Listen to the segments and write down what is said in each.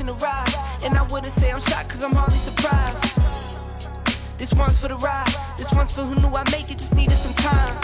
watching the rise. And I wouldn't say I'm shocked cause I'm hardly surprised. This one's for the ride. This one's for who knew I'd make it, just needed some time.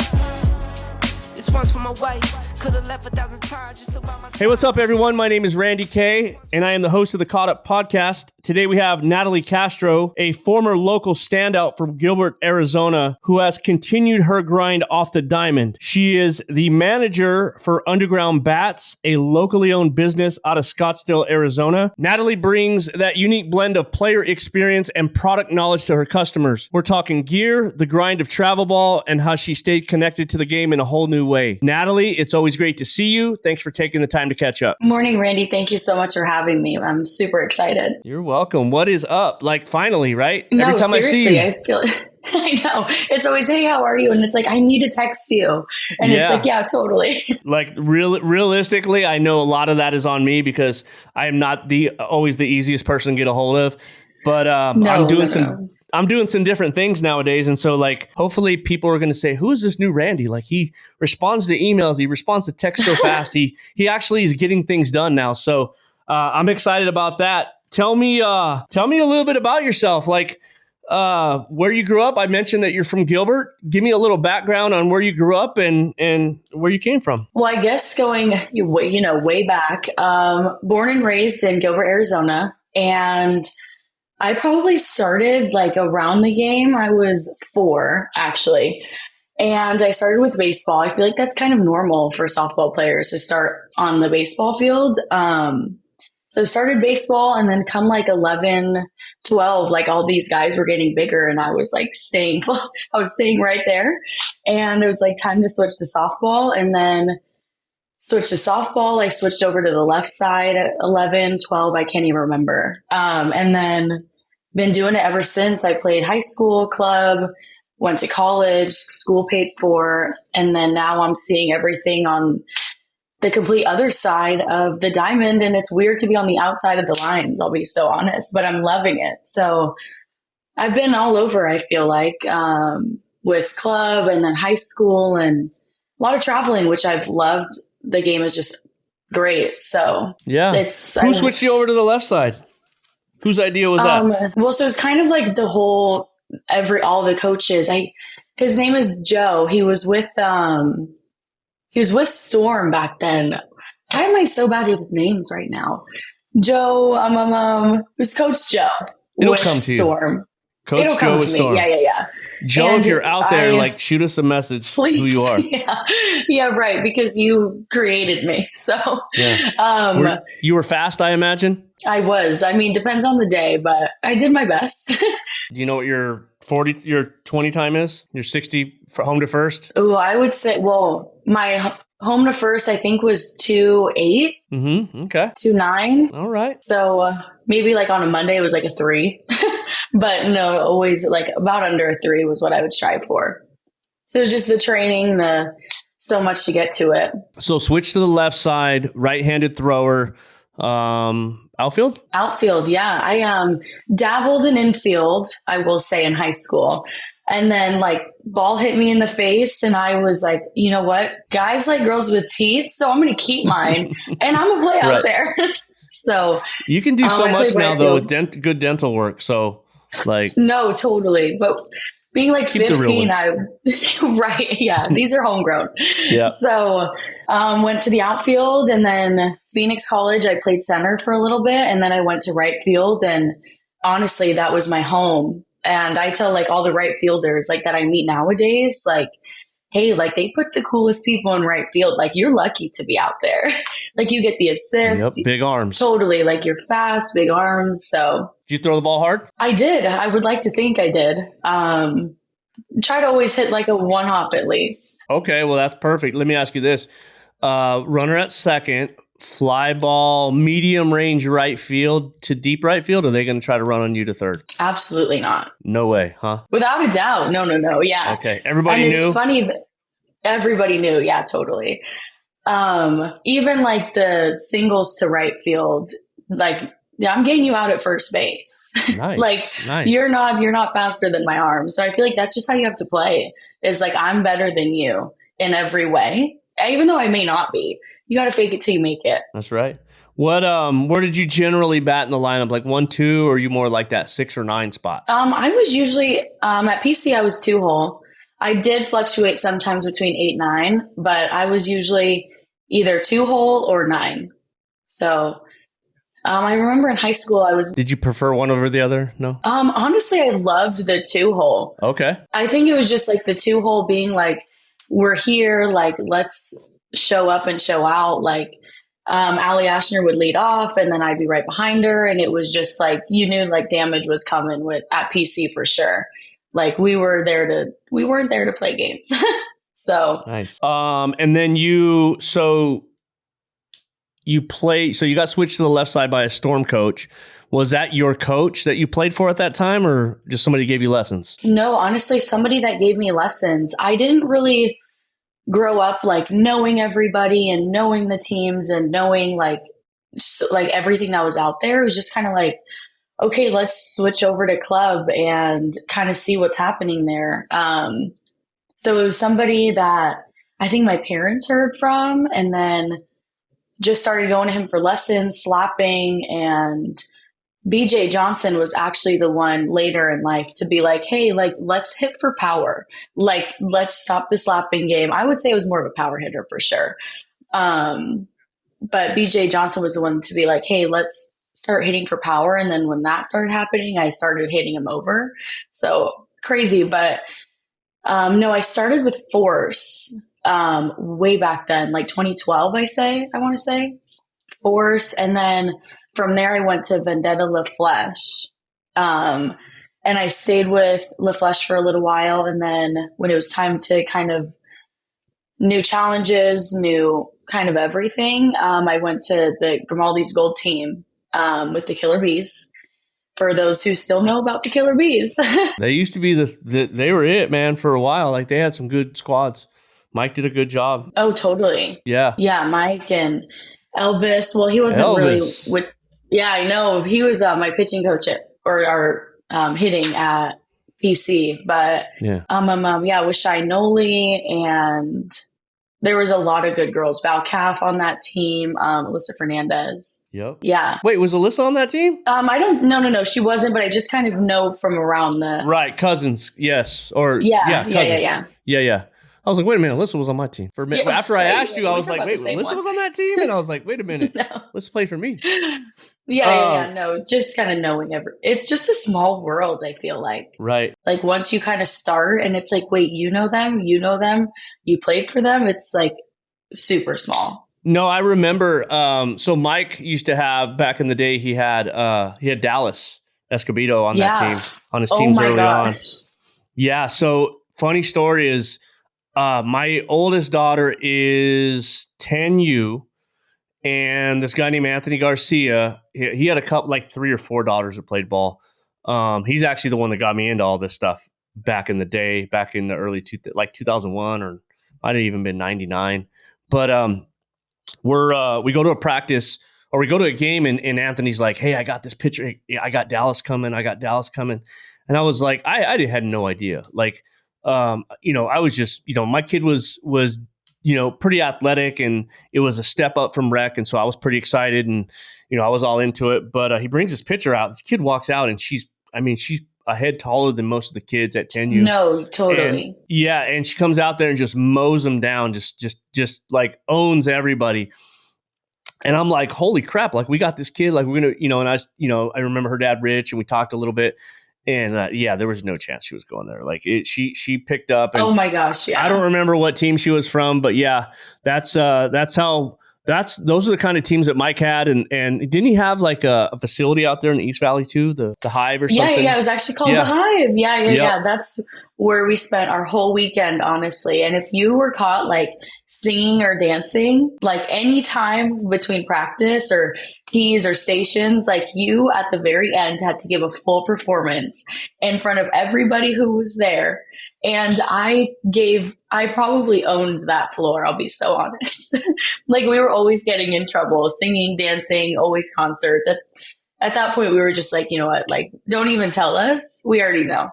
This one's for my wife. Could have left 1,000 times just about myself. Hey, what's up, everyone? My name is Randy Kaye, and I am the host of the Caught Up podcast. Today we have Natalie Castro, a former local standout from Gilbert, Arizona, who has continued her grind off the diamond. She is the manager for Undergroundbats, a locally owned business out of Scottsdale, Arizona. Natalie brings that unique blend of player experience and product knowledge to her customers. We're talking gear, the grind of travel ball, and how she stayed connected to the game in a whole new way. Natalie, it's always great to see you. Thanks for taking the time to catch up. Morning, Randy. Thank you so much for having me. I'm super excited. You're welcome. What is up? Like, finally, right? No, Every time seriously, I see you. I feel I know. It's always, hey, how are you? And it's like, I need to text you. And it's like, yeah, totally. Like realistically, I know a lot of that is on me because I am not always the easiest person to get a hold of. But I'm doing some different things nowadays. And so like, hopefully people are going to say, who is this new Randy? Like he responds to emails. He responds to text so fast. He actually is getting things done now. So I'm excited about that. Tell me a little bit about yourself. Like where you grew up. I mentioned that you're from Gilbert. Give me a little background on where you grew up and where you came from. Well, I guess going way back, born and raised in Gilbert, Arizona. And I probably started like around the game. I was 4 actually. And I started with baseball. I feel like that's kind of normal for softball players to start on the baseball field. So started baseball and then come like 11, 12, like all these guys were getting bigger and I was like staying right there. And it was like time to switch to softball and then switched to softball. I switched over to the left side at 11, 12. I can't even remember. And then been doing it ever since. I played high school, club, went to college, school paid for, and then now I'm seeing everything on the complete other side of the diamond. And it's weird to be on the outside of the lines, I'll be so honest, but I'm loving it. So I've been all over, I feel like, with club and then high school and a lot of traveling, which I've loved. The game is just great. So yeah, who switched you over to the left side? Whose idea was that? Well, so it's kind of like the whole, all the coaches. His name is Joe. He was with Storm back then. Why am I so bad with names right now? Joe, it was Coach Joe. It'll come to Storm. Coach It'll Joe come with to me. Storm. Yeah. Joe, and if you're out there, like shoot us a message please, who you are. Yeah, right. Because you created me. So yeah. You were fast, I imagine? I was. I mean, depends on the day, but I did my best. Do you know what your 20 time is? Your 60 for home to first? Oh, I would say, well, my home to first, I think was 2.8. Mm-hmm. Okay. 2.9. All right. So maybe like on a Monday, it was like a 3. But no, always like about under a 3 was what I would strive for. So it was just the training, so much to get to it. So switch to the left side, right-handed thrower, outfield? Outfield, yeah. I dabbled in infield, I will say, in high school. And then like ball hit me in the face and I was like, you know what? Guys like girls with teeth, so I'm going to keep mine and I'm going to play out there. So you can do so much now though with good dental work. So like no, totally. But being like 15, right. Yeah. These are homegrown. Yeah. So went to the outfield and then Phoenix College, I played center for a little bit and then I went to right field and honestly, that was my home. And I tell like all the right fielders like that I meet nowadays, like, hey, like they put the coolest people in right field. Like you're lucky to be out there. Like you get the assists. Yep, big arms. Totally. Like you're fast, big arms. So did you throw the ball hard? I did. I would like to think I did. Try to always hit like a 1-hop at least. Okay, well that's perfect. Let me ask you this. Runner at second, fly ball, medium range right field to deep right field, or are they going to try to run on you to third? Absolutely not. No way, huh? Without a doubt. No. Yeah. Okay. Everybody knew? It's funny that everybody knew. Yeah, totally. Even like the singles to right field, like, yeah, I'm getting you out at first base. Nice. Nice. You're not faster than my arm. So I feel like that's just how you have to play. It's like, I'm better than you in every way, even though I may not be. You got to fake it till you make it. That's right. Where did you generally bat in the lineup? Like 1, 2, or are you more like that 6 or 9 spot? I was usually at PC. I was 2-hole. I did fluctuate sometimes between 8, 9, but I was usually either 2-hole or 9. So I remember in high school I was. Did you prefer one over the other? No. Honestly, I loved the 2-hole. Okay. I think it was just like the 2-hole being like, we're here, like let's show up and show out. Like Allie Ashner would lead off, and then I'd be right behind her, and it was just like you knew like damage was coming with at PC for sure. Like we weren't there to play games. So nice. And then you got switched to the left side by a Storm coach. Was that your coach that you played for at that time, or just somebody gave you lessons? No, honestly, somebody that gave me lessons. I didn't really grow up like knowing everybody and knowing the teams and knowing like everything that was out there. It was just kind of like, okay, let's switch over to club and kind of see what's happening there. So it was somebody that I think my parents heard from, and then just started going to him for lessons, slapping. And BJ Johnson was actually the one later in life to be like, hey, like, let's hit for power. Like, let's stop the slapping game. I would say it was more of a power hitter for sure. But BJ Johnson was the one to be like, hey, let's start hitting for power. And then when that started happening, I started hitting him over. So crazy. But no, I started with force way back then, like 2012, I want to say force. And then from there, I went to Vendetta La Flèche. And I stayed with La Flèche for a little while. And then when it was time to kind of new challenges, new kind of everything, I went to the Grimaldi's Gold team with the Killer Bees. For those who still know about the Killer Bees. They used to be they were it, man, for a while. Like they had some good squads. Mike did a good job. Oh, totally. Yeah. Yeah, Mike and Elvis. Well, he wasn't really with. Yeah, I know. He was my pitching coach hitting at PC. But yeah, with Shy Noli, and there was a lot of good girls. Val Calf on that team. Alyssa Fernandez. Yep. Yeah. Wait, was Alyssa on that team? I don't. No. She wasn't. But I just kind of know from around the right cousins. Yes. Or yeah. Yeah. I was like, wait a minute, Alyssa was on my team. After I asked you, I was like, wait, Alyssa was on that team? And I was like, wait a minute, let's play for me. Yeah, no, just kind of knowing it's just a small world, I feel like. Right. Like once you kind of start and it's like, wait, you know them, you played for them, it's like super small. No, I remember, so Mike used to have, back in the day, he had Dallas Escobedo on that team, on his teams early on. Yeah, so funny story is, my oldest daughter is 10U, and this guy named Anthony Garcia, he had a couple, like 3 or 4 daughters who played ball. He's actually the one that got me into all this stuff back in the day, back in the early 2001, or might have even been 99. But we go to a practice, or we go to a game, and Anthony's like, hey, I got this pitcher. I got Dallas coming. And I was like, I had no idea. Like, I was just, my kid was, pretty athletic, and it was a step up from rec. And so I was pretty excited, and, I was all into it, but he brings his pitcher out. This kid walks out, and she's a head taller than most of the kids at 10U. No, totally. And she comes out there and just mows them down, just like owns everybody. And I'm like, holy crap, like we got this kid, like we're going to, and I remember her dad, Rich, and we talked a little bit. And there was no chance she was going there. Like she picked up. And oh my gosh! Yeah, I don't remember what team she was from, but yeah, those are the kind of teams that Mike had. And didn't he have like a facility out there in the East Valley too, the Hive or something? Yeah, it was actually called the Hive. Yeah. That's where we spent our whole weekend, honestly. And if you were caught like singing or dancing, like any time between practice or tees or stations, like you at the very end had to give a full performance in front of everybody who was there. And I probably owned that floor. I'll be so honest. Like we were always getting in trouble, singing, dancing, always concerts. At that point, we were just like, you know what, like, don't even tell us. We already know.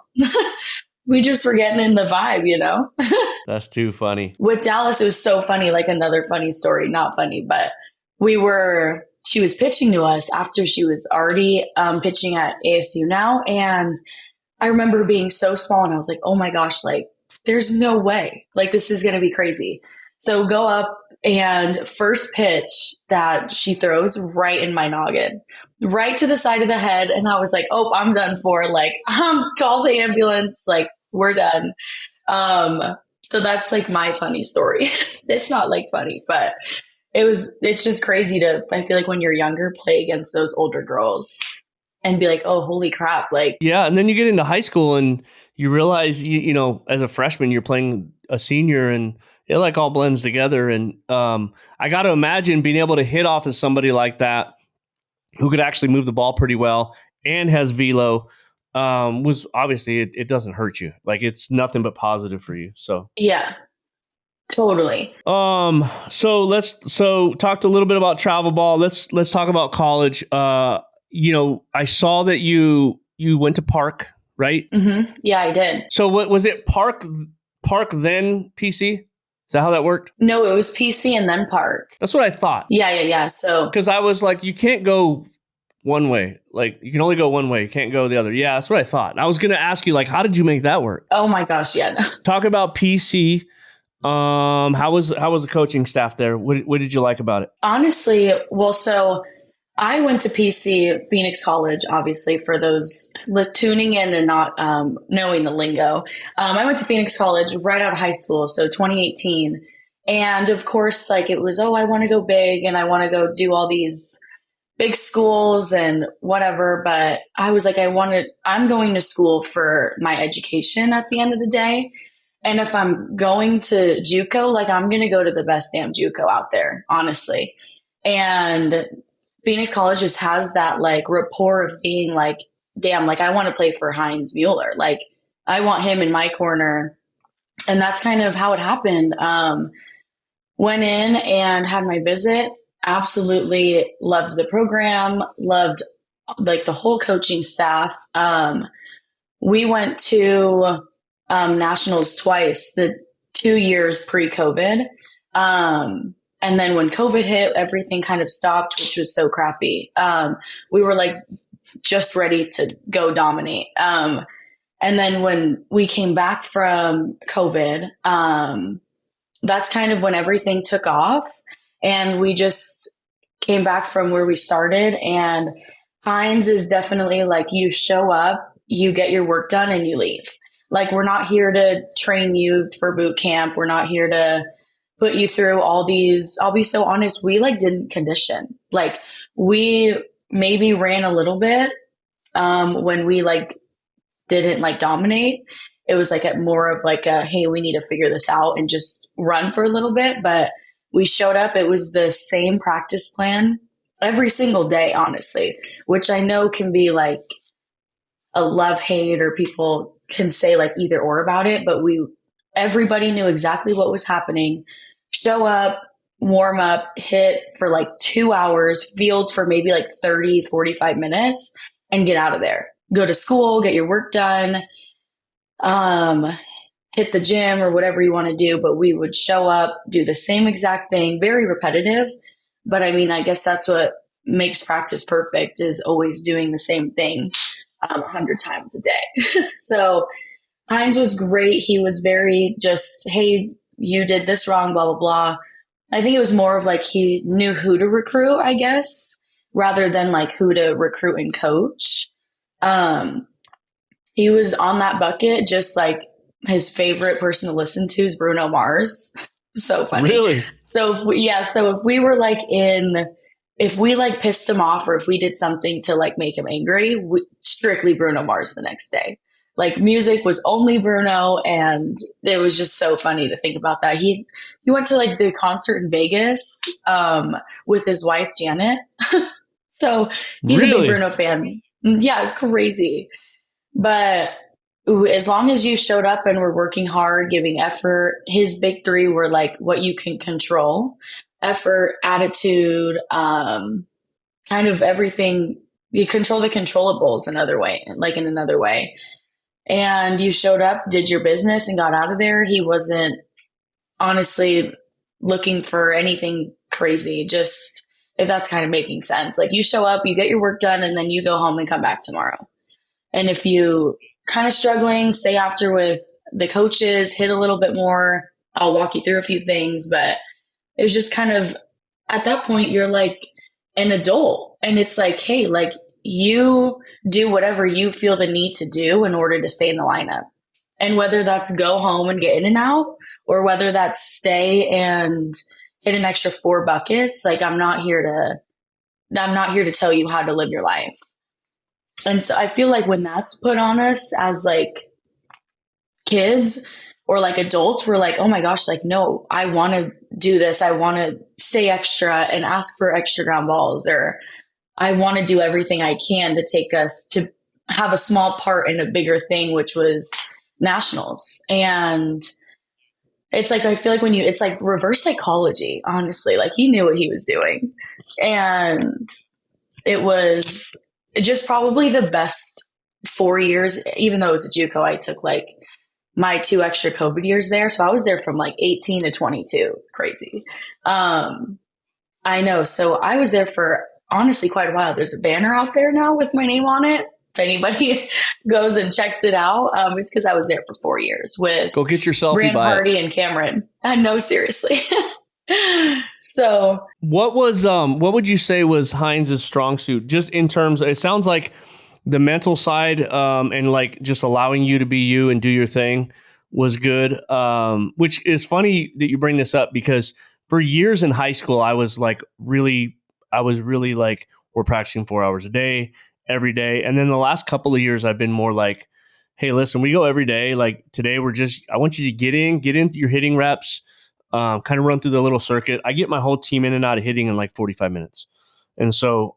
We just were getting in the vibe, That's too funny. With Dallas, it was so funny, like another funny story, not funny, but we were she was pitching to us after she was already pitching at ASU now. And I remember being so small and I was like, oh my gosh, like there's no way, like this is going to be crazy. So go up and first pitch that she throws right in my noggin, right to the side of the head. And I was like, oh, I'm done for. Like, call the ambulance. Like, we're done. So that's like my funny story. It's not like funny, but it's just crazy I feel like when you're younger, play against those older girls and be like, oh, holy crap. Like, yeah. And then you get into high school and you realize, you know, as a freshman, you're playing a senior and it like all blends together. And I got to imagine being able to hit off of somebody like that who could actually move the ball pretty well and has velo was obviously it doesn't hurt you. Like it's nothing but positive for you. So yeah, totally. So talked a little bit about travel ball. Let's talk about college. You know, I saw that you went to Park, right? Mm-hmm. Yeah, I did. So what was it? Park then PC? Is that how that worked? No, it was PC and then Park. That's what I thought. Yeah. So because I was like, you can't go one way. Like you can only go one way. You can't go the other. Yeah, that's what I thought. And I was going to ask you, like, how did you make that work? Oh my gosh, yeah. Talk about PC. How was the coaching staff there? What did you like about it? Honestly, well, so I went to PC, Phoenix College, obviously, for those tuning in and not knowing the lingo. I went to Phoenix College right out of high school, so 2018. And of course, like it was, I want to go big and I want to go do all these big schools and whatever. But I was like, I'm going to school for my education at the end of the day. And if I'm going to JUCO, like I'm going to go to the best damn JUCO out there, honestly. And Phoenix College just has that like rapport of being like, damn, like I want to play for Hines Mueller. Like I want him in my corner. And that's kind of how it happened. Went in and had my visit. Absolutely loved the program, loved like the whole coaching staff. We went to nationals twice, the 2 years pre-COVID. And then when COVID hit, everything kind of stopped, which was so crappy. We were like just ready to go dominate. And then when we came back from COVID, that's kind of when everything took off. And we just came back from where we started. And Hines is definitely like, you show up, you get your work done, and you leave. Like, we're not here to train you for boot camp. We're not here to put you through all these. I'll be so honest, we like didn't condition. Like we maybe ran a little bit when we like didn't like dominate. It was like more of like a, hey, we need to figure this out and just run for a little bit. But we showed up. It was the same practice plan every single day, honestly, which I know can be like a love-hate or people can say like either or about it. But everybody knew exactly what was happening. Show up, warm up, hit for like 2 hours, field for maybe like 30, 45 minutes, and get out of there. Go to school, get your work done, hit the gym or whatever you want to do. But we would show up, do the same exact thing, very repetitive. But I mean, I guess that's what makes practice perfect, is always doing the same thing 100 times a day. So Hines was great. He was very just, hey, you did this wrong, blah, blah, blah. I think it was more of like he knew who to recruit, I guess, rather than like who to recruit and coach. He was on that bucket, just like his favorite person to listen to is Bruno Mars. So funny. Really? So yeah. So if we were like if we like pissed him off or if we did something to like make him angry, strictly Bruno Mars the next day. Like music was only Bruno, and it was just so funny to think about that. He went to like the concert in Vegas with his wife Janet. So he's Really? a big Bruno fan. Yeah, it's crazy. But as long as you showed up and were working hard, giving effort, his big three were like what you can control: effort, attitude, kind of everything. You control the controllables in another way. And you showed up, did your business, and got out of there. He wasn't honestly looking for anything crazy. Just if that's kind of making sense. Like you show up, you get your work done, and then you go home and come back tomorrow. And if you kind of struggling, stay after with the coaches, hit a little bit more. I'll walk you through a few things, but it was just kind of at that point, you're like an adult, and it's like, hey, like you do whatever you feel the need to do in order to stay in the lineup. And whether that's go home and get in and out, or whether that's stay and hit an extra 4 buckets, like I'm not here to tell you how to live your life. And so I feel like when that's put on us as like kids or like adults, we're like, oh my gosh, like, no, I want to do this. I want to stay extra and ask for extra ground balls, or I want to do everything I can to take us to have a small part in a bigger thing, which was nationals. And it's like, I feel like it's like reverse psychology, honestly. Like he knew what he was doing. And it was just probably the best 4 years, even though it was a JUCO. I took like my 2 extra COVID years there. So I was there from like 18 to 22. Crazy. I know. So I was there for honestly quite a while. There's a banner out there now with my name on it. If anybody goes and checks it out, it's because I was there for 4 years with go get your selfie Brand by Hardy it. and Cameron. No, seriously. So what would you say was Hines' strong suit? Just in terms, it sounds like the mental side, and like just allowing you to be you and do your thing was good. Which is funny that you bring this up, because for years in high school, I was really like, we're practicing 4 hours a day, every day. And then the last couple of years, I've been more like, hey, listen, we go every day. Like today, I want you to get into your hitting reps, kind of run through the little circuit. I get my whole team in and out of hitting in like 45 minutes. And so,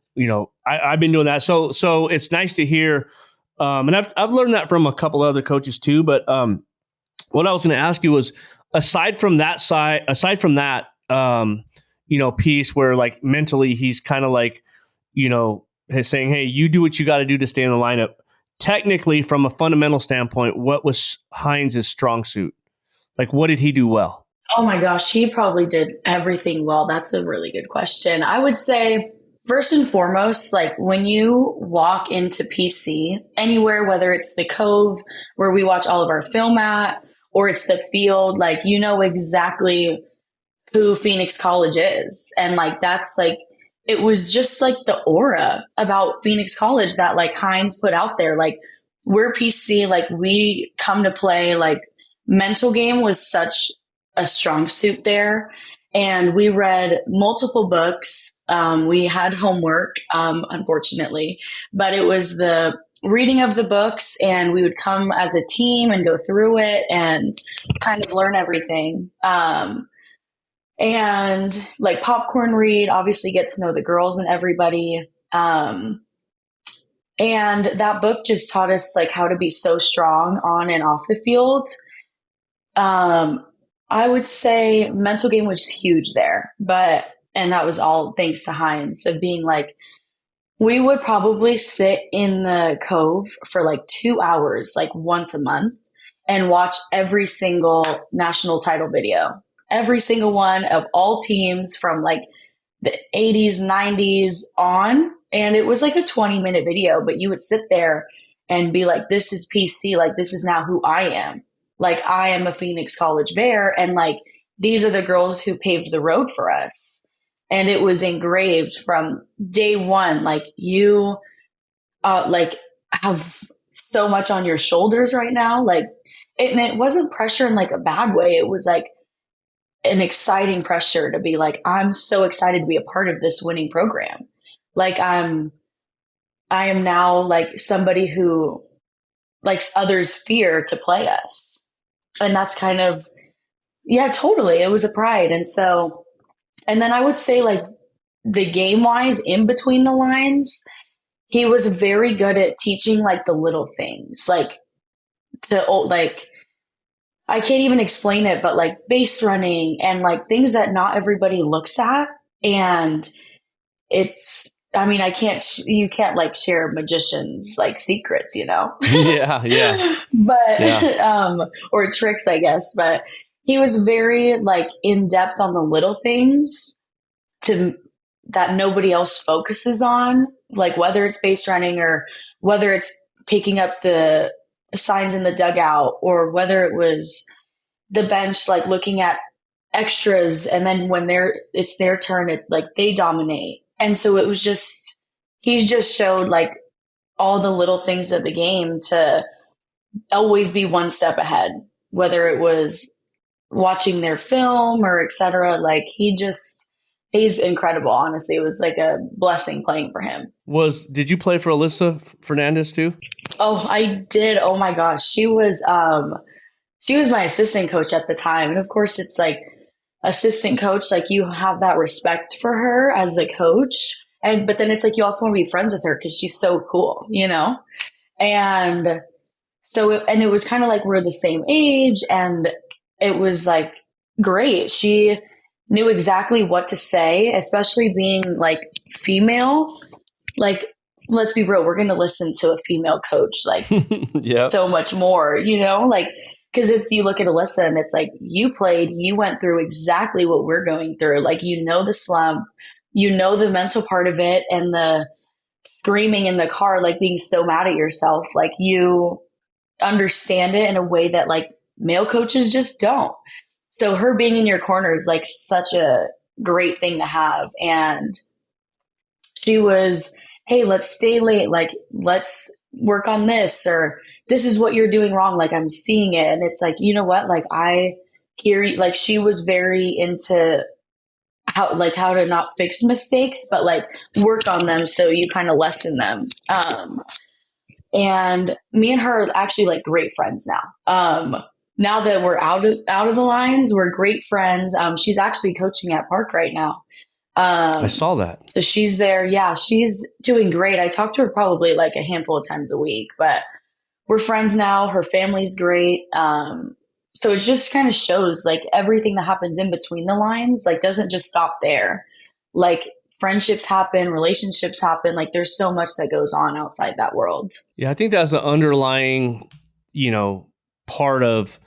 I've been doing that. So it's nice to hear. And I've learned that from a couple other coaches too. But what I was going to ask you was, aside from that, piece where like mentally he's kind of like, he's saying, hey, you do what you got to do to stay in the lineup. Technically, from a fundamental standpoint, what was Hines' strong suit? Like, what did he do well? oh my gosh, he probably did everything well. That's a really good question. I would say, first and foremost, like when you walk into PC anywhere, whether it's the Cove where we watch all of our film at, or it's the field, like you know exactly who Phoenix College is. And like that's like, it was just like the aura about Phoenix College that like Hines put out there. Like we're PC, like we come to play. Like mental game was such a strong suit there. And we read multiple books. We had homework, unfortunately, but it was the reading of the books, and we would come as a team and go through it and kind of learn everything. And like popcorn read, obviously get to know the girls and everybody. And that book just taught us like how to be so strong on and off the field. I would say mental game was huge there, and that was all thanks to Hines, of being like, we would probably sit in the Cove for like 2 hours, like once a month, and watch every single national title video, every single one of all teams from like the 80s, 90s on. And it was like a 20-minute video, but you would sit there and be like, this is PC. Like, this is now who I am. Like, I am a Phoenix College Bear. And like, these are the girls who paved the road for us. And it was engraved from day one. Like you, like have so much on your shoulders right now. Like, and it wasn't pressure in like a bad way. It was like an exciting pressure to be like, I'm so excited to be a part of this winning program. Like I am now like somebody who likes others fear to play us. And that's kind of, yeah, totally. It was a pride. And so, and then I would say like the game wise in between the lines, he was very good at teaching like the little things, like I can't even explain it, but like base running and like things that not everybody looks at. And you can't like share magicians like secrets, Yeah. But, Yeah. or tricks, I guess. But he was very like in depth on the little things to that nobody else focuses on, like whether it's base running or whether it's picking up the signs in the dugout or whether it was the bench, like looking at extras. And then when it's their turn, like they dominate. And so it was just, he just showed like all the little things of the game to always be one step ahead, whether it was watching their film or etc. Like he's incredible. Honestly, it was like a blessing playing for him. Did you play for Alyssa Fernandez too? Oh, I did. Oh my gosh. She was my assistant coach at the time. And of course it's like assistant coach, like you have that respect for her as a coach. But then it's like, you also want to be friends with her because she's so cool, you know? And so, it was kind of like we're the same age and it was like great. She knew exactly what to say, especially being like female. Like, let's be real, we're going to listen to a female coach like yep. so much more, you know, like, because you look at Alyssa and it's like, you went through exactly what we're going through. Like, you know, the slump, you know, the mental part of it and the screaming in the car, like being so mad at yourself. Like, you understand it in a way that like male coaches just don't. So her being in your corner is like such a great thing to have. And she was, hey, let's stay late. Like, let's work on this, or this is what you're doing wrong. Like, I'm seeing it. And it's like, you know what? Like, I hear you. Like, she was very into how to not fix mistakes, but like work on them. So you kind of lessen them. And me and her are actually like great friends now. Now that we're out of the lines, we're great friends. She's actually coaching at Park right now. I saw that. So she's there. Yeah, she's doing great. I talk to her probably like a handful of times a week, but we're friends now. Her family's great. So it just kind of shows like everything that happens in between the lines, like doesn't just stop there. Like friendships happen, relationships happen. Like there's so much that goes on outside that world. Yeah, I think that's the underlying, part of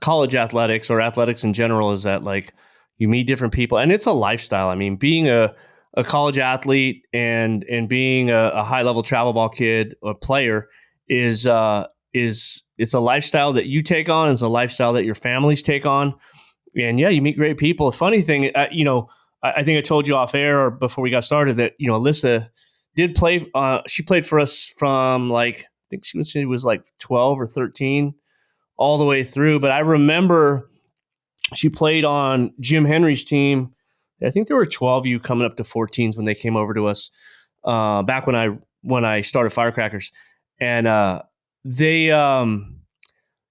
college athletics or athletics in general is that like you meet different people and it's a lifestyle. I mean, being a college athlete and being a high level travel ball kid or player is it's a lifestyle that you take on. It's a lifestyle that your families take on. And yeah, you meet great people. Funny thing, I think I told you off air or before we got started that, Alyssa did play. She played for us from like, I think she was like 12 or 13 all the way through. But I remember she played on Jim Henry's team. I think there were 12U coming up to 14s when they came over to us back when I started Firecrackers. And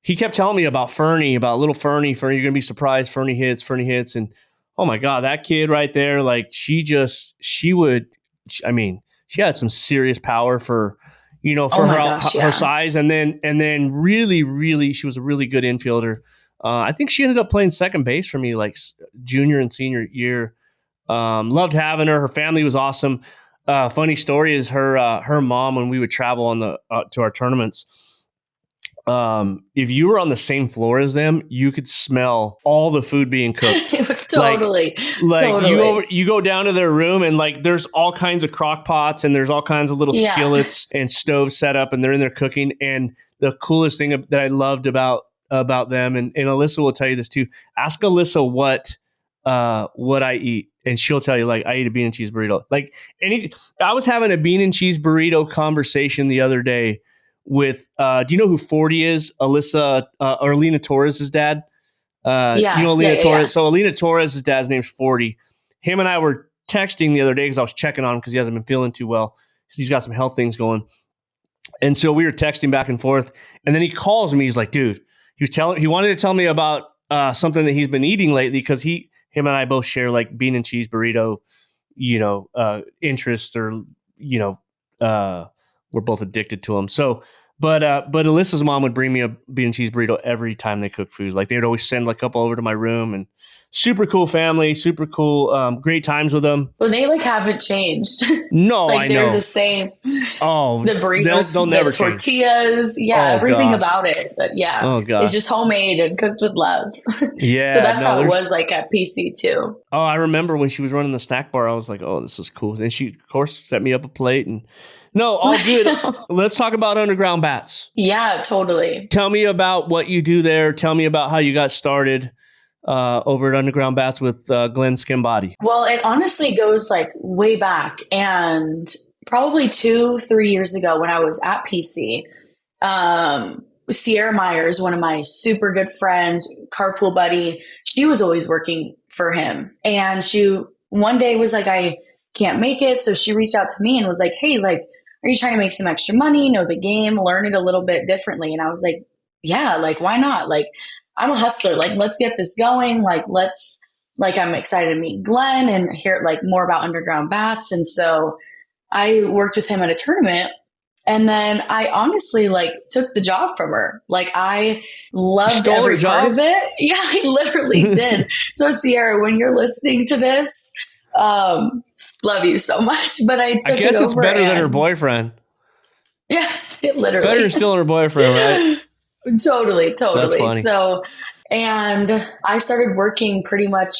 he kept telling me about Fernie, about little Fernie. Fernie, you're going to be surprised. Fernie hits. And oh my God, that kid right there, like she had some serious power for her size. And then really, really, she was a really good infielder. I think she ended up playing second base for me like junior and senior year. Loved having her. Her family was awesome. Funny story is her mom, when we would travel on to our tournaments, if you were on the same floor as them, you could smell all the food being cooked. Totally. Totally. You go down to their room and like there's all kinds of crock pots and there's all kinds of little skillets and stoves set up and they're in there cooking. And the coolest thing that I loved about them, and Alyssa will tell you this too. Ask Alyssa what I eat, and she'll tell you like I eat a bean and cheese burrito. Like I was having a bean and cheese burrito conversation the other day with do you know who 40 is? Alyssa or Alina Torres' dad. Alina Torres. Yeah. So Alina Torres' dad's name's 40. Him and I were texting the other day because I was checking on him because he hasn't been feeling too well. He's got some health things going. And so we were texting back and forth. And then he calls me. He's like, dude, he wanted to tell me about something that he's been eating lately because him and I both share like bean and cheese burrito, interests, or, we're both addicted to them. So, but Alyssa's mom would bring me a bean and cheese burrito every time they cook food. Like they would always send like a couple over to my room. And super cool family, super cool, great times with them. Well, they like haven't changed. No, like I they're know. the same. Oh, The burritos, they'll the never change. tortillas, yeah, Oh, everything gosh. about it. But yeah, Oh, it's gosh. just homemade and cooked with love. Yeah, So that's no, how it there's. was like at PC too. Oh, I remember when she was running the snack bar. I was like, "Oh, this is cool." And she, of course, set me up a plate. And no, all good. Let's talk about Underground Bats. Yeah, totally. Tell me about what you do there. Tell me about how you got started over at Underground Bats with Glenn Skimbody. Well, it honestly goes like way back, and probably 2-3 years ago when I was at PC. Sierra Myers, one of my super good friends, carpool buddy, she was always working for him. And she one day was like, I can't make it. So she reached out to me and was like, hey, like, are you trying to make some extra money, know the game, learn it a little bit differently? And I was like, yeah, like, why not? Like, I'm a hustler. Like, let's get this going. I'm excited to meet Glenn and hear like more about Underground Bats. And so I worked with him at a tournament. And then I honestly like took the job from her. Like I loved every part of it. Yeah, I literally did. So Sierra, when you're listening to this, love you so much. But I guess it's better than her boyfriend. Yeah, it literally better still than her boyfriend, right? Totally. That's funny. So, and I started working pretty much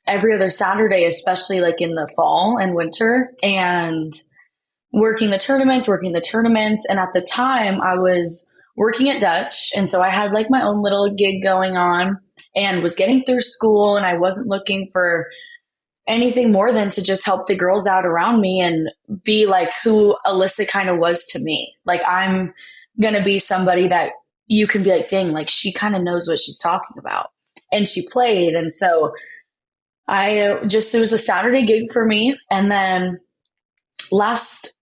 every other Saturday, especially like in the fall and winter, and working the tournaments. And at the time I was working at Dutch. And so I had like my own little gig going on and was getting through school. And I wasn't looking for anything more than to just help the girls out around me and be like who Alyssa kind of was to me. Like I'm going to be somebody that you can be like, dang, like she kind of knows what she's talking about. And she played. And so it was a Saturday gig for me. And then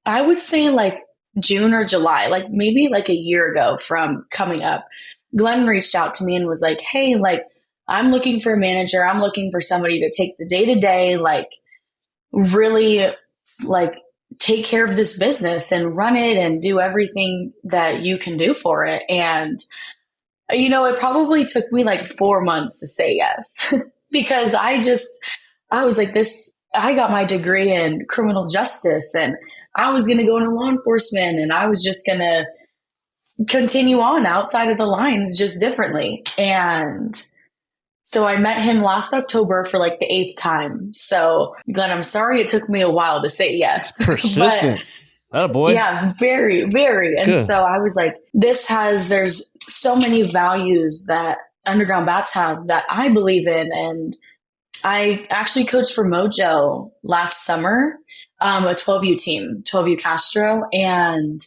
I would say like June or July, like maybe like a year ago from coming up, Glenn reached out to me and was like, hey, like I'm looking for a manager. I'm looking for somebody to take the day to day, like really like take care of this business and run it and do everything that you can do for it. And, it probably took me like 4 months to say yes because I was like I got my degree in criminal justice and I was going to go into law enforcement and I was just going to continue on outside of the lines just differently. And so I met him last October for like the 8th time. So Glenn, I'm sorry it took me a while to say yes. Persistent. Oh boy. Yeah, very, very. And so I was like, there's so many values that Underground Bats have that I believe in. And I actually coached for Mojo last summer, a 12U team, 12U Castro, and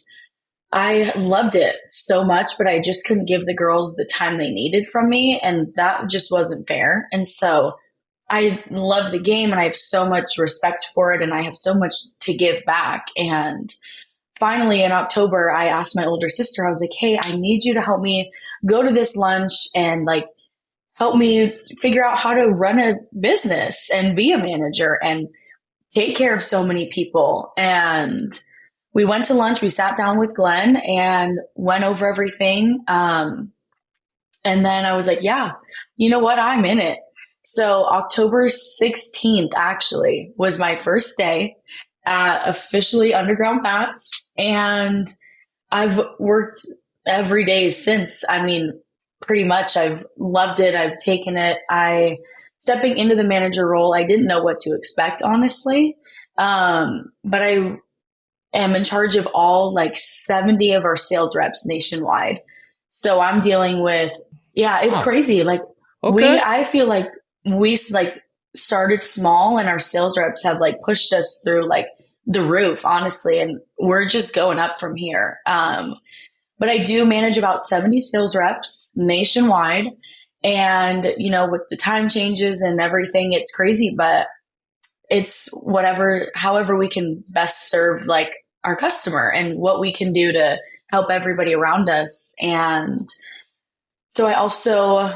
I loved it so much, but I just couldn't give the girls the time they needed from me, and that just wasn't fair. And so I love the game, and I have so much respect for it, and I have so much to give back. And finally, in October, I asked my older sister, I was like, hey, I need you to help me go to this lunch and like help me figure out how to run a business and be a manager and take care of so many people. And we went to lunch. We sat down with Glenn and went over everything. And then I was like, yeah, you know what? I'm in it. So October 16th actually was my first day at officially Underground Bats. And I've worked every day since. I mean, pretty much I've loved it. I've taken it. Stepping into the manager role, I didn't know what to expect, honestly. But I am in charge of all like 70 of our sales reps nationwide. So I'm dealing with, it's crazy. Like I feel like we like started small and our sales reps have like pushed us through like the roof, honestly. And we're just going up from here. But I do manage about 70 sales reps nationwide. And, with the time changes and everything, it's crazy, but it's however we can best serve like our customer and what we can do to help everybody around us. And so I also,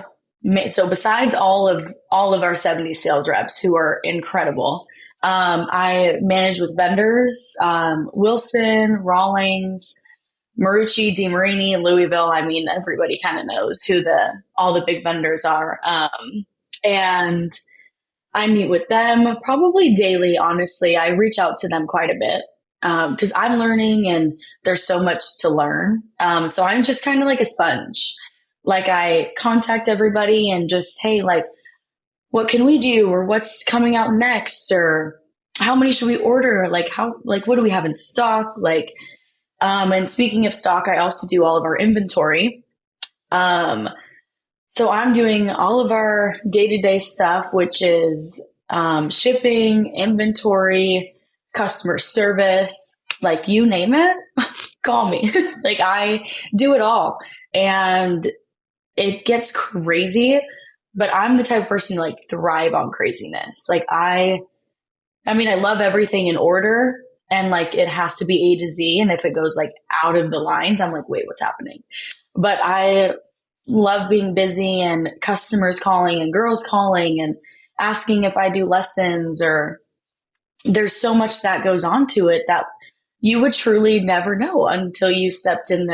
besides all of our 70 sales reps who are incredible, I manage with vendors, Wilson, Rawlings, Marucci, DeMarini, Louisville. I mean, everybody kind of knows who all the big vendors are. And I meet with them probably daily, honestly. I reach out to them quite a bit because I'm learning and there's so much to learn. So I'm just kind of like a sponge. Like I contact everybody and just, hey, like, what can we do? Or what's coming out next? Or how many should we order? Like what do we have in stock? Like, and speaking of stock, I also do all of our inventory. So I'm doing all of our day-to-day stuff, which is shipping, inventory, customer service, like you name it, call me. Like I do it all. And it gets crazy, but I'm the type of person to like thrive on craziness. Like I mean, I love everything in order and like it has to be A to Z. And if it goes like out of the lines, I'm like, wait, what's happening? But I love being busy and customers calling and girls calling and asking if I do lessons, or there's so much that goes on to it that you would truly never know until you stepped in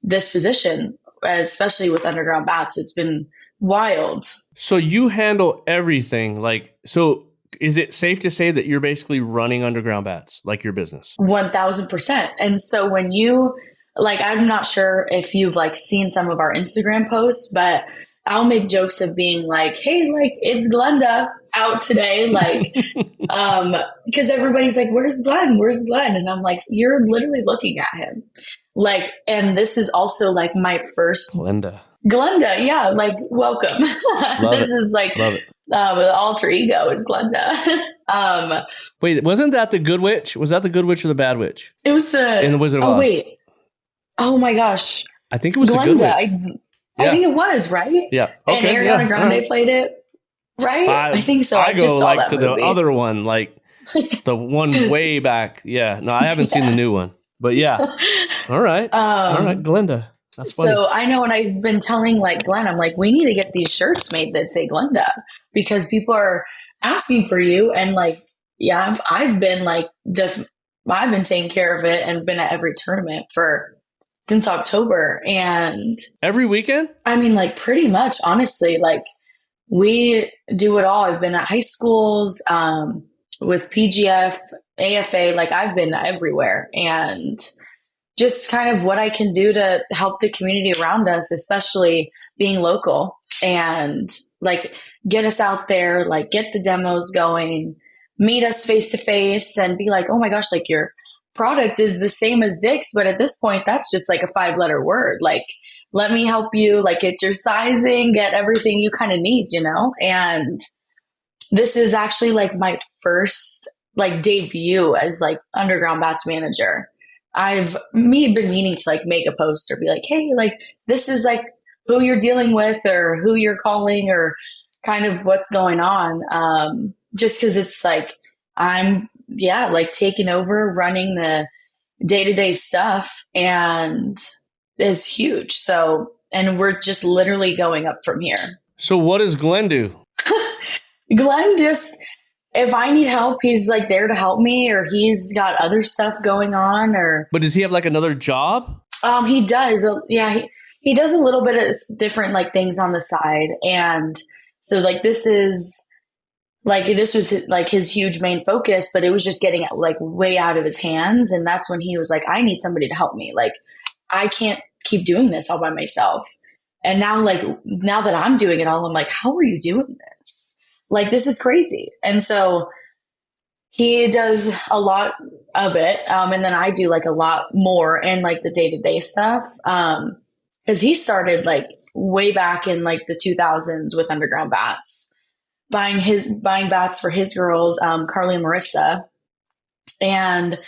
this position, especially with Undergroundbats. It's been wild. So you handle everything. Like, so is it safe to say that you're basically running Undergroundbats, like your business? 1000%. And so when you, like, I'm not sure if you've like seen some of our Instagram posts, but I'll make jokes of being like, hey, like it's Glenda out today. Like, because everybody's like, where's Glenn? Where's Glenn? And I'm like, you're literally looking at him. Like, and this is also like my first Glenda. Yeah. Like, welcome. This is like, the alter ego is Glenda. Wait, wasn't that the good witch? Was that the good witch or the bad witch? It was the, and Wizard of oh Oz? Wait. Oh my gosh. I think it was Glenda. the good witch. I think it was, right? Yeah. Okay, and Ariana Grande played it, right? I think so. I just saw like that to movie. The other one, like the one way back. Yeah. No, I haven't seen the new one. But yeah. All right. All right, Glenda. That's funny. So I know, and I've been telling like Glenn, I'm like, we need to get these shirts made that say Glenda because people are asking for you. And like, yeah, I've been like I've been taking care of it and been at every tournament since October. And every weekend? I mean, like pretty much, honestly, like we do it all. I've been at high schools, with PGF, AFA, like I've been everywhere, and just kind of what I can do to help the community around us, especially being local, and like get us out there, like get the demos going, meet us face to face and be like, oh my gosh, like your product is the same as Dick's, but at this point, that's just like a 5-letter word. Like, let me help you, like get your sizing, get everything you kind of need, you know? And this is actually like my first like debut as like Undergroundbats manager. I've been meaning to like make a post or be like, hey, like this is like who you're dealing with or who you're calling or kind of what's going on. Just because it's like I'm like taking over running the day-to-day stuff, and it's huge. So, and we're just literally going up from here. So what does Glenn do? Glenn just, if I need help, he's like there to help me, or he's got other stuff going on, or. But does he have like another job? He does. Yeah, he does a little bit of different like things on the side, and so like this was like his huge main focus, but it was just getting like way out of his hands, and that's when he was like, I need somebody to help me. Like, I can't keep doing this all by myself. And now that I'm doing it all, I'm like, how are you doing this? Like, this is crazy. And so he does a lot of it. And then I do like a lot more and like the day-to-day stuff. Cause he started like way back in like the 2000s with Undergroundbats, buying bats for his girls, Carly and Marissa. And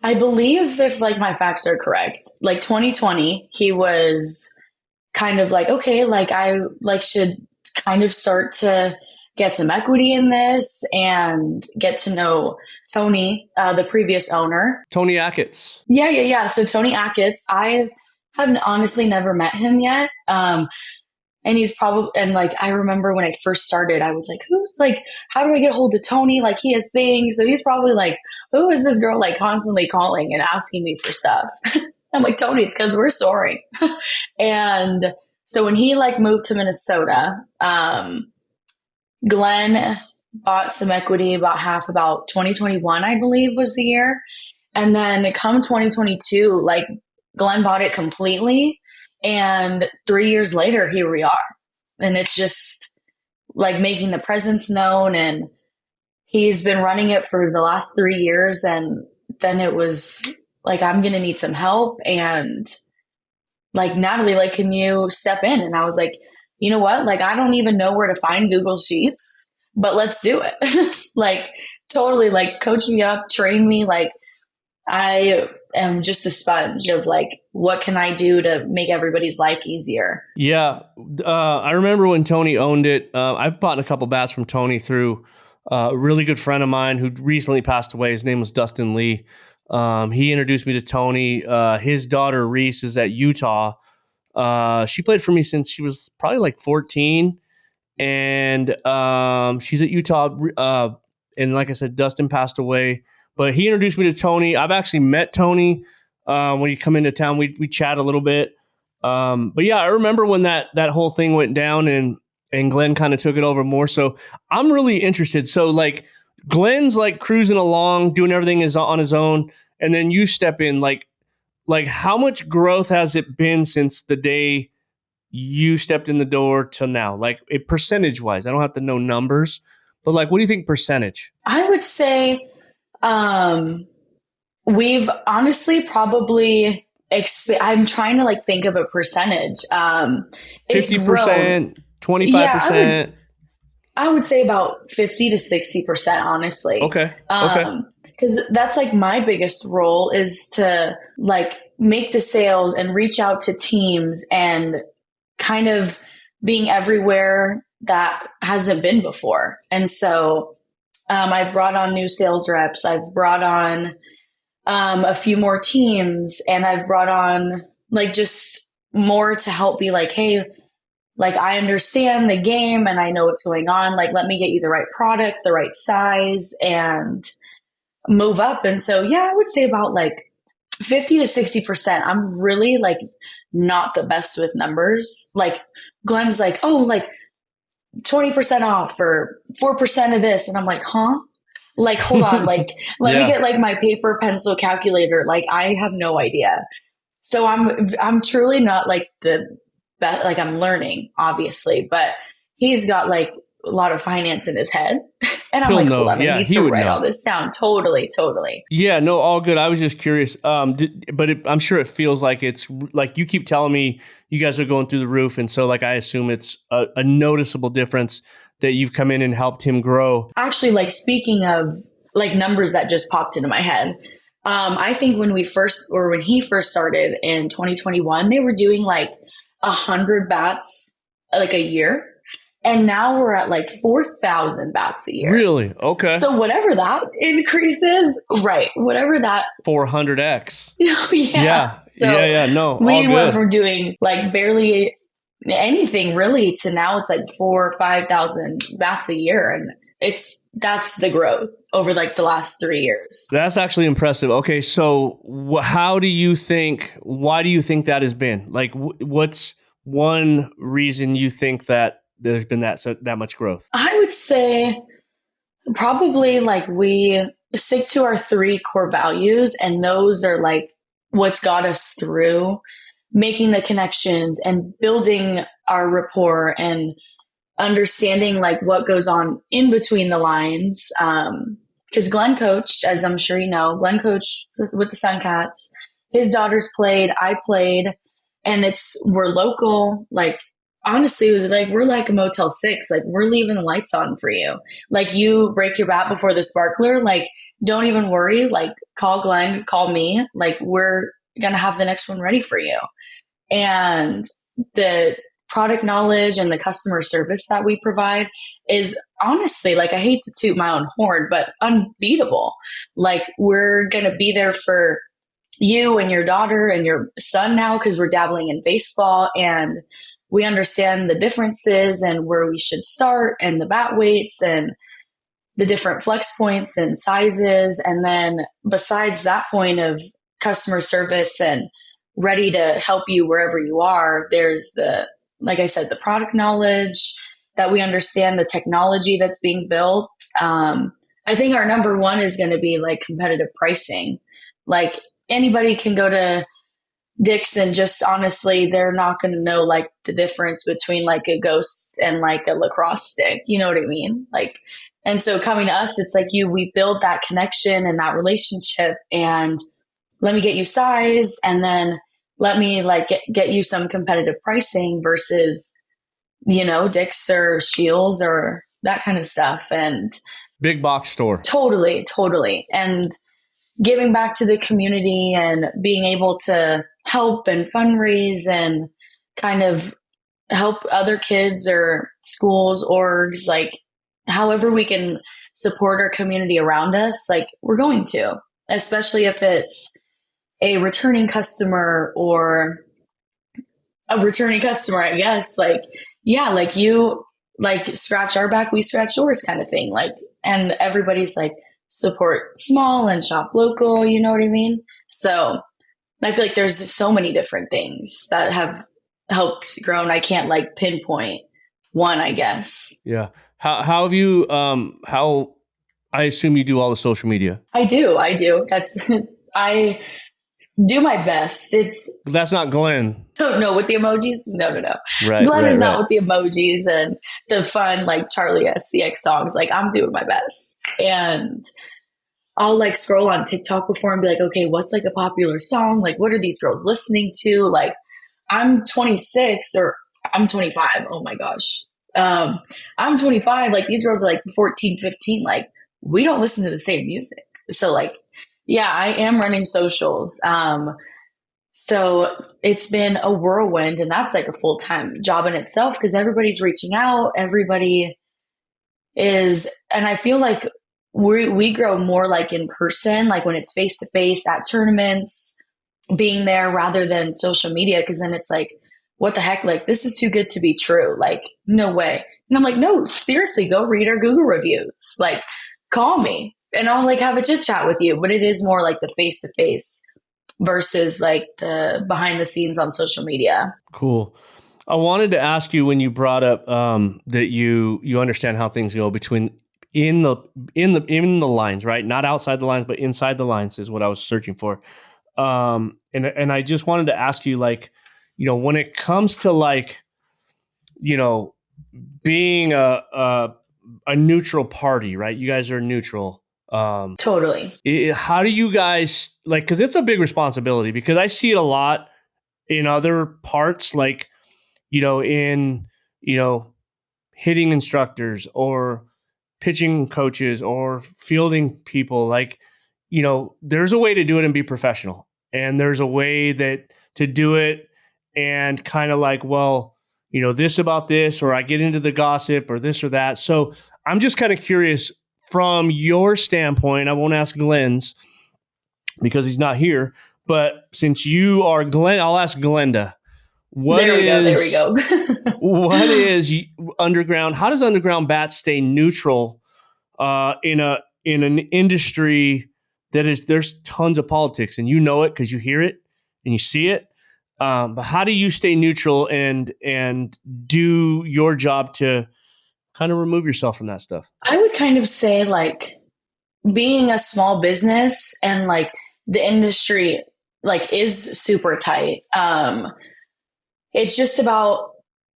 I believe if like my facts are correct, like 2020, he was kind of like, okay, like I like should kind of start to get some equity in this and get to know Tony, the previous owner. Tony Ackett's. Yeah. So Tony Ackett's, I have honestly never met him yet. And he's probably, and like, I remember when I first started, I was like, who's like, how do I get a hold of Tony? Like, he has things. So he's probably like, who is this girl like constantly calling and asking me for stuff? I'm like, Tony, it's because we're soaring. And so when he like moved to Minnesota, Glenn bought some equity, about half, about 2021, I believe was the year. And then come 2022, like Glenn bought it completely. And 3 years later, here we are. And it's just like making the presence known. And he's been running it for the last 3 years. And then it was like, I'm going to need some help. And like, Natalie, like, can you step in? And I was like, you know what? Like, I don't even know where to find Google Sheets, but let's do it. Like, totally, like, coach me up, train me. Like, I am just a sponge of like, what can I do to make everybody's life easier? Yeah. I remember when Tony owned it. I've bought a couple bats from Tony through a really good friend of mine who recently passed away. His name was Dustin Lee. He introduced me to Tony. His daughter, Reese, is at Utah. She played for me since she was probably like 14. And she's at Utah. And like I said, Dustin passed away. But he introduced me to Tony. I've actually met Tony when he come into town. We chat a little bit. But yeah, I remember when that whole thing went down and Glenn kind of took it over more. So I'm really interested. So like Glenn's like cruising along, doing everything is on his own, and then you step in. Like how much growth has it been since the day you stepped in the door till now? Like percentage wise, I don't have to know numbers, but like, what do you think percentage? I would say we've honestly probably I'm trying to like think of a percentage. 50%, 25%. I would say about 50 to 60%, honestly. Okay. Because that's like my biggest role is to like make the sales and reach out to teams and kind of being everywhere that hasn't been before. And so I've brought on new sales reps. I've brought on a few more teams, and I've brought on like just more to help be like, hey, like I understand the game and I know what's going on. Like, let me get you the right product, the right size, and move up. And so, yeah, I would say about like 50 to 60%. I'm really like not the best with numbers. Like Glenn's like, oh, like 20% off or 4% of this. And I'm like, huh? Like, hold on. Like, let me get like my paper pencil calculator. Like, I have no idea. So I'm truly not like the best. Like, I'm learning, obviously, but he's got like a lot of finance in his head. And I'm like, hold on, I need to write all this down. Totally. Yeah, no, all good. I was just curious. But I'm sure it feels like it's like you keep telling me you guys are going through the roof. And so like, I assume it's a noticeable difference that you've come in and helped him grow. Actually, like speaking of like numbers that just popped into my head. I think when he first started in 2021, they were doing like 100 bats like a year. And now we're at like 4,000 bats a year. Really? Okay. So whatever that increases, right? Whatever that 400x. Yeah. So No, we went from doing like barely anything really to now it's like 4,000 or 5,000 bats a year, and that's the growth over like the last 3 years. That's actually impressive. Okay, so why do you think that has been? Like, what's one reason you think that there's been that much growth? I would say probably like we stick to our 3 core values, and those are like what's got us through making the connections and building our rapport and understanding like what goes on in between the lines. Because Glenn coached, as I'm sure you know, Glenn coached with the Sun Cats. His daughters played, I played, and we're local. Like, honestly, like we're like a Motel 6. Like, we're leaving the lights on for you. Like, you break your bat before the sparkler, like, don't even worry. Like, call Glenn, call me. Like, we're going to have the next one ready for you. And the product knowledge and the customer service that we provide is honestly, like, I hate to toot my own horn, but unbeatable. Like, we're going to be there for you and your daughter and your son now because we're dabbling in baseball, and we understand the differences and where we should start and the bat weights and the different flex points and sizes. And then besides that point of customer service and ready to help you wherever you are, there's like I said, the product knowledge that we understand the technology that's being built. I think our number one is going to be like competitive pricing. Like anybody can go to Dick's and just honestly, they're not going to know like the difference between like a Ghost and like a lacrosse stick. You know what I mean? Like, and so coming to us, it's like we build that connection and that relationship, and let me get you size, and then let me like get you some competitive pricing versus, Dick's or Shields or that kind of stuff. And big box store. Totally. And giving back to the community and being able to help and fundraise and kind of help other kids or schools, orgs, like however we can support our community around us, like we're going to, especially if it's a returning customer or a returning customer, I guess. Like, yeah, like you like scratch our back, we scratch yours kind of thing. Like, and everybody's like support small and shop local, you know what I mean? So I feel like there's so many different things that have helped grow, and I can't like pinpoint one, I guess. Yeah. How have you, I assume you do all the social media. I do. I do my best. That's not Glenn. No, with the emojis? No. Right. Glenn is not right. with the emojis and the fun, like Charlie SCX songs. Like I'm doing my best. And I'll like scroll on TikTok before and be like, okay, what's like a popular song? Like, what are these girls listening to? Like, I'm 26 or I'm 25. Oh my gosh. I'm 25. Like these girls are like 14, 15. Like we don't listen to the same music. So like, yeah, I am running socials. So it's been a whirlwind, and that's like a full-time job in itself because everybody's reaching out. Everybody is, and I feel like we grow more like in person, like when it's face-to-face at tournaments, being there rather than social media. Cause then it's like, what the heck? Like, this is too good to be true. Like, no way. And I'm like, no, seriously, go read our Google reviews. Like, call me and I'll like have a chit chat with you. But it is more like the face-to-face versus like the behind the scenes on social media. Cool. I wanted to ask you when you brought up that you understand how things go between in the lines, right? Not outside the lines, but inside the lines is what I was searching for. And I just wanted to ask you, like, when it comes to like, being a neutral party, right? You guys are neutral. Totally. How do you guys like? Because it's a big responsibility. Because I see it a lot in other parts, like in hitting instructors or pitching coaches or fielding people. Like there's a way to do it and be professional, and there's a way to do it and kind of like, well, this about this, or I get into the gossip or this or that. So I'm just kind of curious from your standpoint. I won't ask Glenn's because he's not here, but since you are Glenn, I'll ask Glenda. There we go. What is Underground? How does Undergroundbats stay neutral in an industry that there's tons of politics, and it because you hear it and you see it. But how do you stay neutral and do your job to kind of remove yourself from that stuff? I would kind of say like being a small business and like the industry like is super tight. It's just about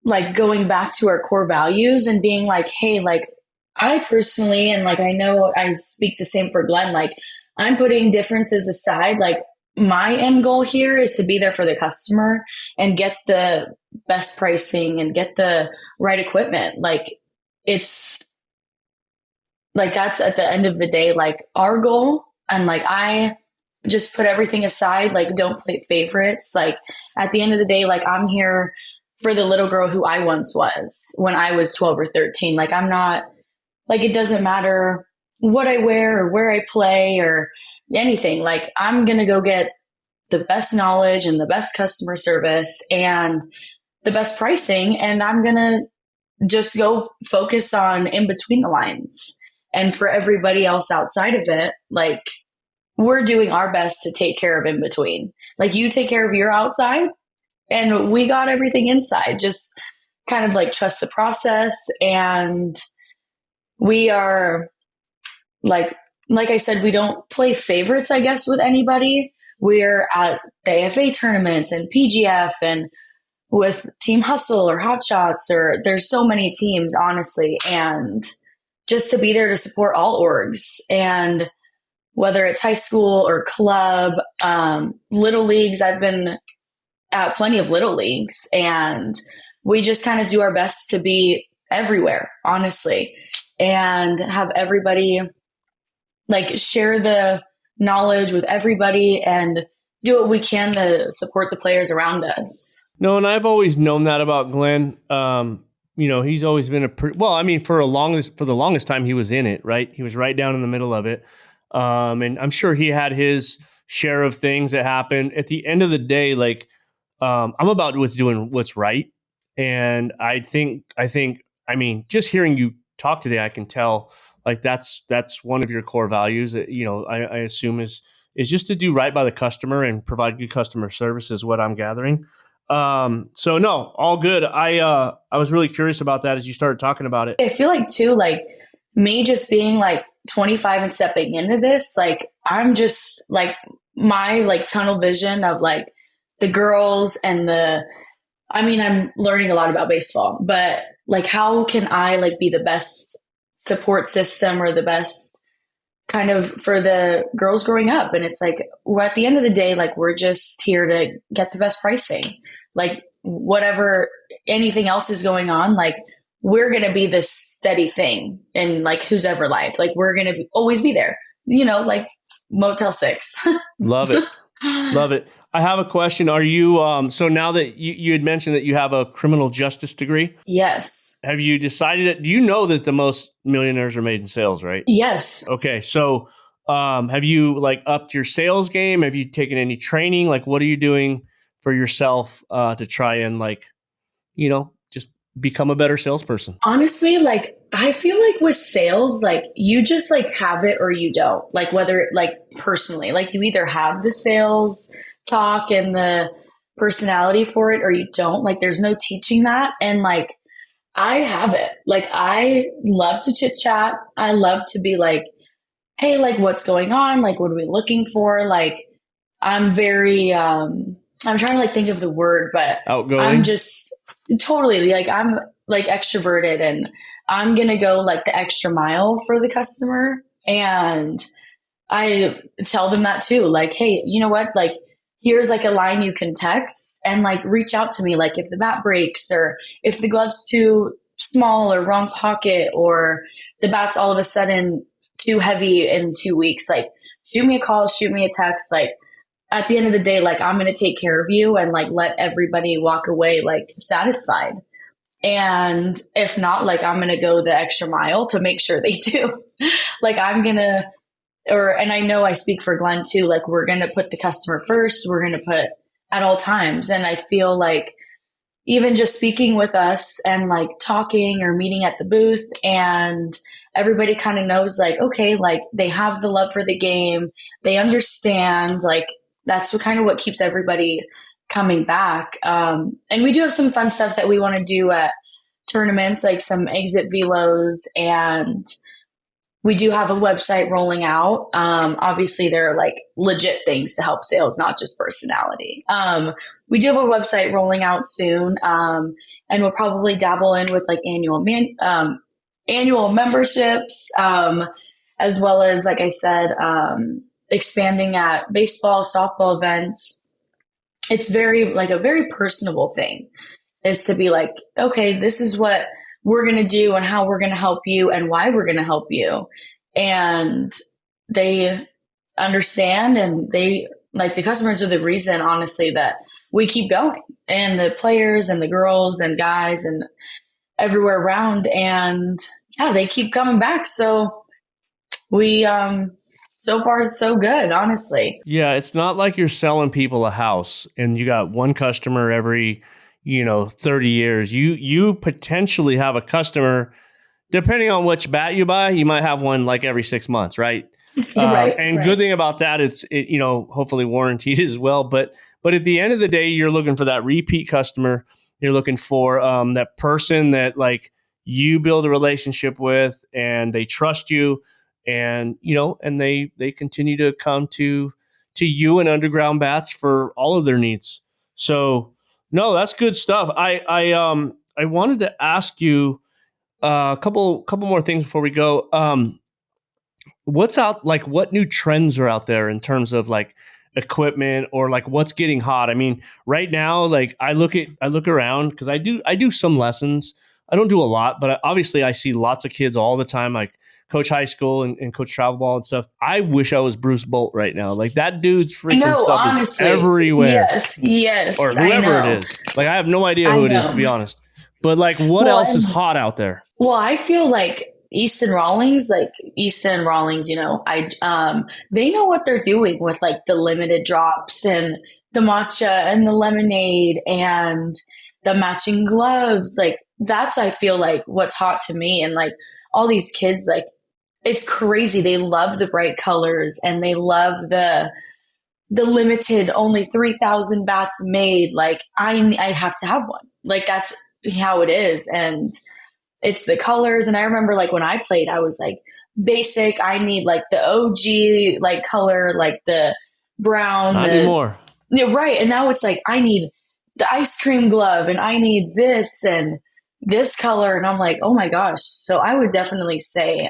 like going back to our core values and being like, hey, like I personally, and like I know I speak the same for Glenn, like I'm putting differences aside. Like my end goal here is to be there for the customer and get the best pricing and get the right equipment. Like it's like that's at the end of the day, like our goal. And like I just put everything aside, like don't play favorites. Like at the end of the day, like I'm here for the little girl who I once was when I was 12 or 13. Like I'm not, like it doesn't matter what I wear or where I play or anything. Like I'm going to go get the best knowledge and the best customer service and the best pricing. And I'm going to just go focus on in between the lines. And for everybody else outside of it, like we're doing our best to take care of in between. Like you take care of your outside and we got everything inside. Just kind of like trust the process. And we are like I said, we don't play favorites, I guess, with anybody. We're at the AFA tournaments and PGF and with Team Hustle or Hot Shots, or there's so many teams, honestly. And just to be there to support all orgs, and whether it's high school or club, little leagues, I've been at plenty of little leagues, and we just kind of do our best to be everywhere, honestly, and have everybody like share the knowledge with everybody and do what we can to support the players around us. No, and I've always known that about Glenn. He's always been for the longest time he was in it, right? He was right down in the middle of it. And I'm sure he had his share of things that happened. At the end of the day, like, I'm about what's right. And I mean, just hearing you talk today, I can tell like that's one of your core values that, I assume is just to do right by the customer and provide good customer service is what I'm gathering. So no, all good. I was really curious about that as you started talking about it. I feel like too, like me just being like 25 and stepping into this, like I'm just like my like tunnel vision of like the girls and I'm learning a lot about baseball, but like how can I like be the best support system or the best kind of for the girls growing up? And it's like, we're at the end of the day, like we're just here to get the best pricing. Like whatever, anything else is going on, like we're going to be this steady thing in like whose ever life. Like we're going to always be there, like Motel 6. Love it. Love it. I have a question. Are you, so now that you had mentioned that you have a criminal justice degree? Yes. Have you decided, do you know that the most millionaires are made in sales, right? Yes. Okay. So, have you like upped your sales game? Have you taken any training? Like, what are you doing for yourself, to try and like, just become a better salesperson? Honestly, like, I feel like with sales, like you just like have it or you don't, like whether like personally, like you either have the sales talk and the personality for it or you don't. Like there's no teaching that. And like I have it. Like I love to chit chat. I love to be like, hey, like what's going on? Like what are we looking for? Like I'm very I'm trying to like think of the word, but outgoing. I'm just totally like I'm like extroverted and I'm gonna go like the extra mile for the customer. And I tell them that too. Like, hey, you know what? Like here's like a line you can text and like reach out to me. Like if the bat breaks or if the glove's too small or wrong pocket or the bat's all of a sudden too heavy in 2 weeks, like shoot me a call, shoot me a text. Like at the end of the day, like I'm going to take care of you and like let everybody walk away like satisfied. And if not, like I'm going to go the extra mile to make sure they do. Like I'm going to, and I know I speak for Glenn too, like we're going to put the customer first. We're going to put at all times. And I feel like even just speaking with us and like talking or meeting at the booth and everybody kind of knows like, okay, like they have the love for the game. They understand, like that's what keeps everybody coming back. And we do have some fun stuff that we want to do at tournaments, like some exit velos, and we do have a website rolling out. Obviously there are like legit things to help sales, not just personality. We do have a website rolling out soon. And we'll probably dabble in with like annual memberships, as well as, like I said, expanding at baseball, softball events. It's a very personable thing is to be like, okay, this is what we're going to do and how we're going to help you and why we're going to help you. And they understand, and they like the customers are the reason, honestly, that we keep going, and the players and the girls and guys and everywhere around. And yeah, they keep coming back. So we, so far so good, honestly. Yeah. It's not like you're selling people a house and you got one customer every 30 years. You potentially have a customer, depending on which bat you buy, you might have one like every 6 months, right? Right. Good thing about that, it's hopefully warranted as well. But at the end of the day, you're looking for that repeat customer You're looking for that person that like you build a relationship with and they trust you, and and they continue to come to you and Underground Bats for all of their needs. So no, that's good stuff. I wanted to ask you a couple more things before we go. What's out, like what new trends are out there in terms of like equipment, or like what's getting hot? I mean, right now, like I look around because I do some lessons. I don't do a lot, but obviously I see lots of kids all the time, like coach high school and coach travel ball and stuff. I wish I was Bruce Bolt right now. Like that dude's freaking stuff honestly, is everywhere. Yes. Or whoever it is. Like I have no idea who it is, to be honest. But like what else is hot out there? Well, I feel like Easton Rawlings, they know what they're doing with like the limited drops and the matcha and the lemonade and the matching gloves. Like that's, I feel like what's hot to me. And like all these kids, like it's crazy. They love the bright colors and they love the limited, only 3,000 bats made. Like I have to have one. Like that's how it is. And it's the colors. And I remember like when I played, I was like basic. I need like the OG like color, like the brown. Not anymore. Yeah, right. And now it's like, I need the ice cream glove and I need this and this color. And I'm like, oh my gosh. So I would definitely say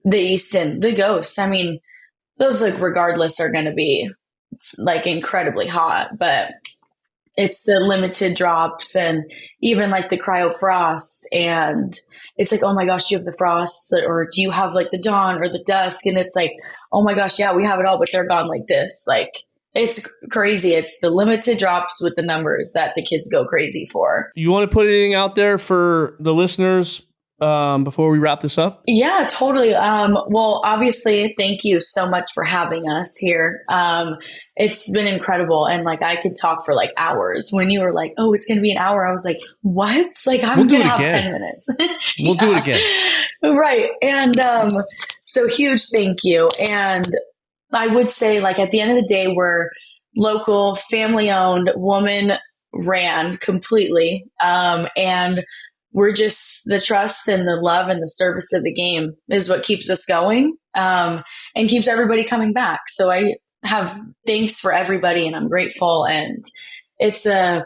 the Easton, the Ghosts. I mean, those like regardless are going to be like incredibly hot, but it's the limited drops and even like the cryo frost. And it's like, oh my gosh, do you have the frost, or do you have like the dawn or the dusk? And it's like, oh my gosh, yeah, we have it all, but they're gone like this. Like it's crazy. It's the limited drops with the numbers that the kids go crazy for. You want to put anything out there for the listeners before we wrap this up? Yeah, totally. Well, obviously, thank you so much for having us here. It's been incredible. And like, I could talk for like hours. When you were like, oh, it's going to be an hour, I was like, what? Like, I'm going to have 10 minutes. We'll do it again. Right. And so huge thank you. And I would say, like, at the end of the day, we're local, family owned, woman ran completely. And we're just the trust and the love and the service of the game is what keeps us going and keeps everybody coming back. So I have thanks for everybody and I'm grateful. And it's an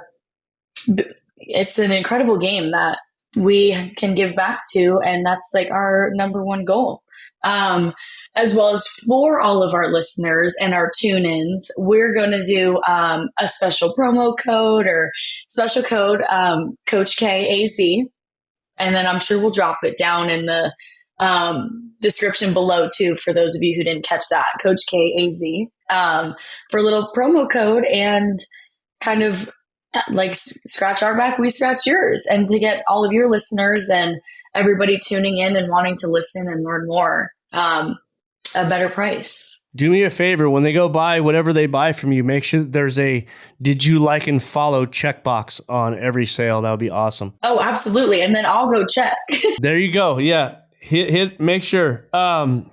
incredible game that we can give back to. And that's like our number one goal. As well as for all of our listeners and our tune-ins, we're going to do a special promo code or special code, Coach Kaye AZ. And then I'm sure we'll drop it down in the description below too, for those of you who didn't catch that, Coach Kaye AZ, for a little promo code and kind of like scratch our back, we scratch yours, and to get all of your listeners and everybody tuning in and wanting to listen and learn more, a better price. Do me a favor, when they go buy whatever they buy from you, make sure there's a did you like and follow checkbox on every sale. That would be awesome. Oh, absolutely. And then I'll go check. There you go. Yeah. Hit, make sure.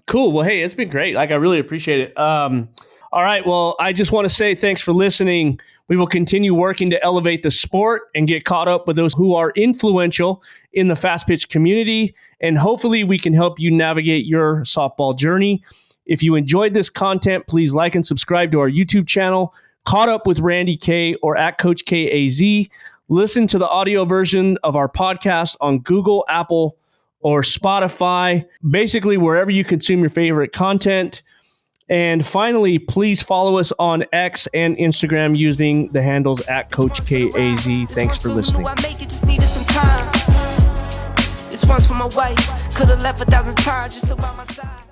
Cool. Well, hey, it's been great. Like, I really appreciate it. All right. Well, I just want to say thanks for listening. We will continue working to elevate the sport and get caught up with those who are influential in the fast pitch community. And hopefully we can help you navigate your softball journey. If you enjoyed this content, please like and subscribe to our YouTube channel, Caught Up with Randy K, or at Coach Kaye AZ. Listen to the audio version of our podcast on Google, Apple, or Spotify, basically wherever you consume your favorite content. And finally, please follow us on X and Instagram using the handles at Coach Kaye AZ. Thanks for listening. This one's for my wife. Could have left 1,000 times just about my side.